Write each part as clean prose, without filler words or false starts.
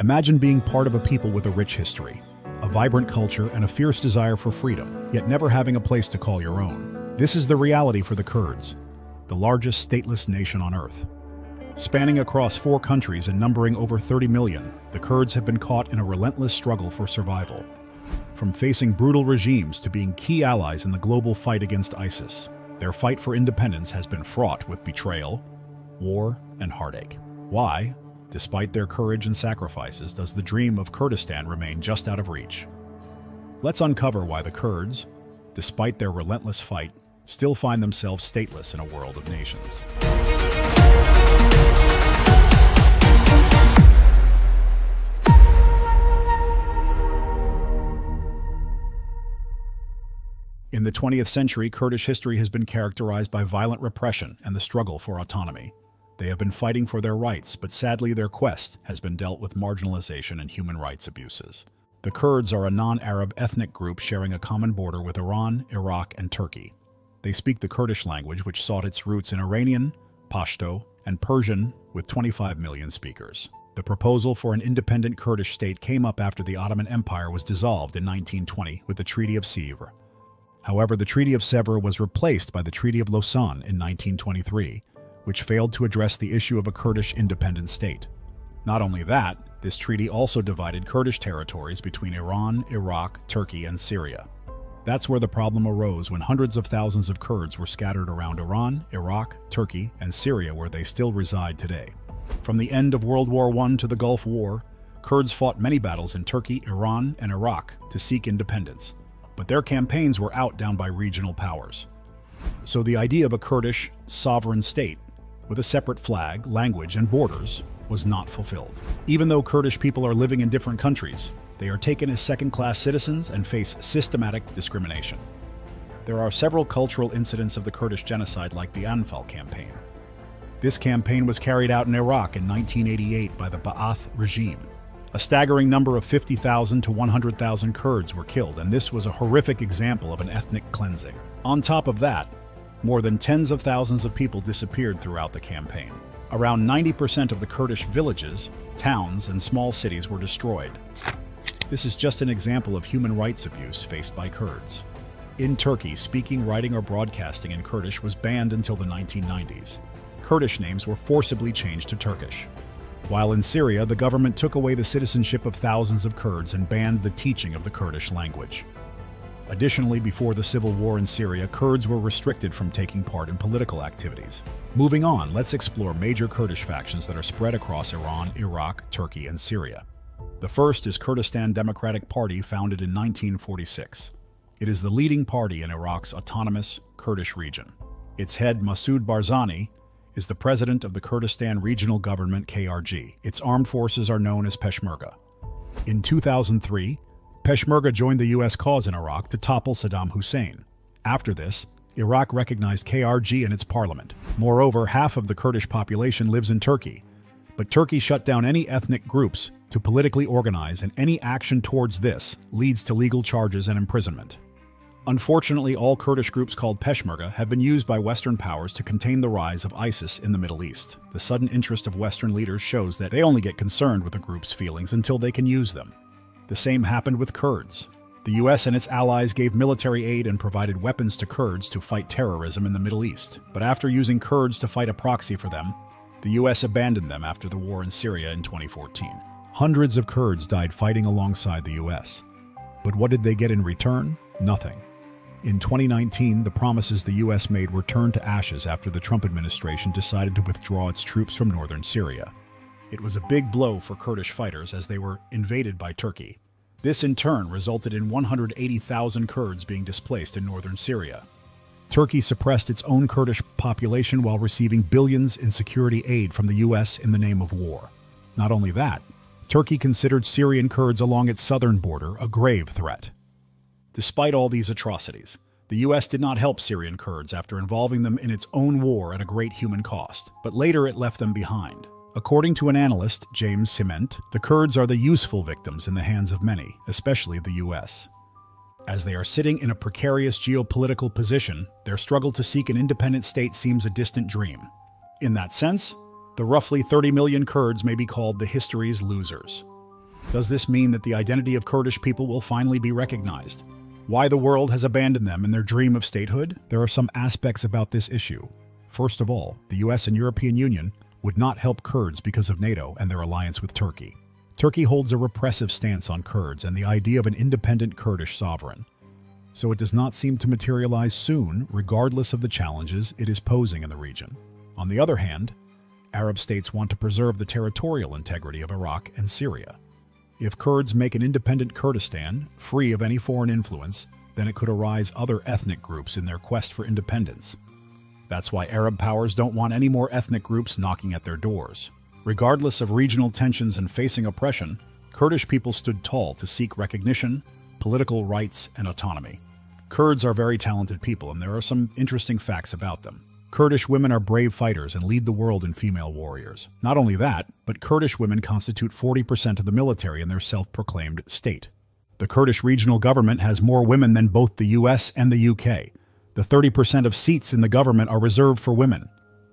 Imagine being part of a people with a rich history, a vibrant culture, and a fierce desire for freedom, yet never having a place to call your own. This is the reality for the Kurds, the largest stateless nation on Earth. Spanning across 4 countries and numbering over 30 million, the Kurds have been caught in a relentless struggle for survival. From facing brutal regimes to being key allies in the global fight against ISIS, their fight for independence has been fraught with betrayal, war, and heartache. Why, despite their courage and sacrifices, does the dream of Kurdistan remain just out of reach? Let's uncover why the Kurds, despite their relentless fight, still find themselves stateless in a world of nations. In the 20th century, Kurdish history has been characterized by violent repression and the struggle for autonomy. They have been fighting for their rights, but sadly their quest has been dealt with marginalization and human rights abuses. The Kurds are a non-Arab ethnic group sharing a common border with Iran, Iraq, and Turkey. They speak the Kurdish language, which sought its roots in Iranian, Pashto, and Persian, with 25 million speakers. The proposal for an independent Kurdish state came up after the Ottoman Empire was dissolved in 1920 with the Treaty of Sèvres. However, the Treaty of Sèvres was replaced by the Treaty of Lausanne in 1923, which failed to address the issue of a Kurdish independent state. Not only that, this treaty also divided Kurdish territories between Iran, Iraq, Turkey, and Syria. That's where the problem arose when hundreds of thousands of Kurds were scattered around Iran, Iraq, Turkey, and Syria, where they still reside today. From the end of World War I to the Gulf War, Kurds fought many battles in Turkey, Iran, and Iraq to seek independence, but their campaigns were outdone by regional powers. So the idea of a Kurdish sovereign state with a separate flag, language, and borders was not fulfilled. Even though Kurdish people are living in different countries, they are taken as second-class citizens and face systematic discrimination. There are several cultural incidents of the Kurdish genocide, like the Anfal campaign. This campaign was carried out in Iraq in 1988 by the Ba'ath regime. A staggering number of 50,000 to 100,000 Kurds were killed, and this was a horrific example of an ethnic cleansing. On top of that, more than tens of thousands of people disappeared throughout the campaign. Around 90% of the Kurdish villages, towns, and small cities were destroyed. This is just an example of human rights abuse faced by Kurds. In Turkey, speaking, writing, or broadcasting in Kurdish was banned until the 1990s. Kurdish names were forcibly changed to Turkish. While in Syria, the government took away the citizenship of thousands of Kurds and banned the teaching of the Kurdish language. Additionally, before the civil war in Syria, Kurds were restricted from taking part in political activities. Moving on, let's explore major Kurdish factions that are spread across Iran, Iraq, Turkey, and Syria. The first is Kurdistan Democratic Party, founded in 1946. It is the leading party in Iraq's autonomous Kurdish region. Its head, Masoud Barzani, is the president of the Kurdistan Regional Government KRG. Its armed forces are known as Peshmerga. In 2003, Peshmerga joined the U.S. cause in Iraq to topple Saddam Hussein. After this, Iraq recognized KRG in its parliament. Moreover, half of the Kurdish population lives in Turkey, but Turkey shut down any ethnic groups to politically organize, and any action towards this leads to legal charges and imprisonment. Unfortunately, all Kurdish groups called Peshmerga have been used by Western powers to contain the rise of ISIS in the Middle East. The sudden interest of Western leaders shows that they only get concerned with the group's feelings until they can use them. The same happened with Kurds. The US and its allies gave military aid and provided weapons to Kurds to fight terrorism in the Middle East. But after using Kurds to fight a proxy for them, the US abandoned them after the war in Syria in 2014. Hundreds of Kurds died fighting alongside the US. But what did they get in return? Nothing. In 2019, the promises the US made were turned to ashes after the Trump administration decided to withdraw its troops from northern Syria. It was a big blow for Kurdish fighters as they were invaded by Turkey. This in turn resulted in 180,000 Kurds being displaced in northern Syria. Turkey suppressed its own Kurdish population while receiving billions in security aid from the US in the name of war. Not only that, Turkey considered Syrian Kurds along its southern border a grave threat. Despite all these atrocities, the US did not help Syrian Kurds after involving them in its own war at a great human cost, but later it left them behind. According to an analyst, James Cement, the Kurds are the useful victims in the hands of many, especially the US. As they are sitting in a precarious geopolitical position, their struggle to seek an independent state seems a distant dream. In that sense, the roughly 30 million Kurds may be called the history's losers. Does this mean that the identity of Kurdish people will finally be recognized? Why the world has abandoned them in their dream of statehood? There are some aspects about this issue. First of all, the US and European Union would not help Kurds because of NATO and their alliance with Turkey. Turkey holds a repressive stance on Kurds and the idea of an independent Kurdish sovereign. So it does not seem to materialize soon, regardless of the challenges it is posing in the region. On the other hand, Arab states want to preserve the territorial integrity of Iraq and Syria. If Kurds make an independent Kurdistan, free of any foreign influence, then it could arise other ethnic groups in their quest for independence. That's why Arab powers don't want any more ethnic groups knocking at their doors. Regardless of regional tensions and facing oppression, Kurdish people stood tall to seek recognition, political rights, and autonomy. Kurds are very talented people, and there are some interesting facts about them. Kurdish women are brave fighters and lead the world in female warriors. Not only that, but Kurdish women constitute 40% of the military in their self-proclaimed state. The Kurdish regional government has more women than both the US and the UK. The 30% of seats in the government are reserved for women.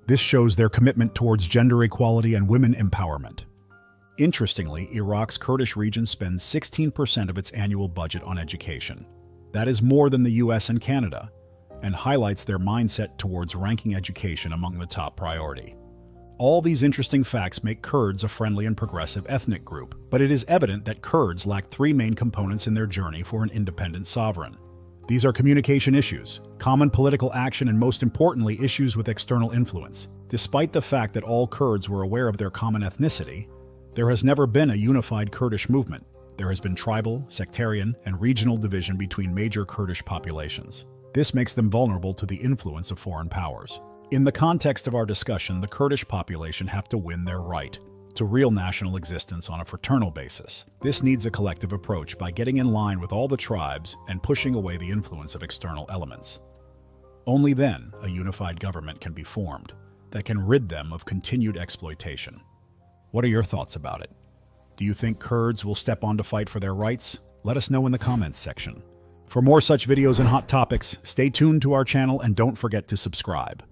This shows their commitment towards gender equality and women empowerment. Interestingly, Iraq's Kurdish region spends 16% of its annual budget on education. That is more than the US and Canada, and highlights their mindset towards ranking education among the top priority. All these interesting facts make Kurds a friendly and progressive ethnic group, but it is evident that Kurds lack three main components in their journey for an independent sovereign. These are communication issues, common political action, and most importantly, issues with external influence. Despite the fact that all Kurds were aware of their common ethnicity, there has never been a unified Kurdish movement. There has been tribal, sectarian, and regional division between major Kurdish populations. This makes them vulnerable to the influence of foreign powers. In the context of our discussion, the Kurdish population have to win their right to real national existence on a fraternal basis. This needs a collective approach by getting in line with all the tribes and pushing away the influence of external elements. Only then a unified government can be formed that can rid them of continued exploitation. What are your thoughts about it? Do you think Kurds will step on to fight for their rights? Let us know in the comments section. For more such videos and hot topics, stay tuned to our channel and don't forget to subscribe.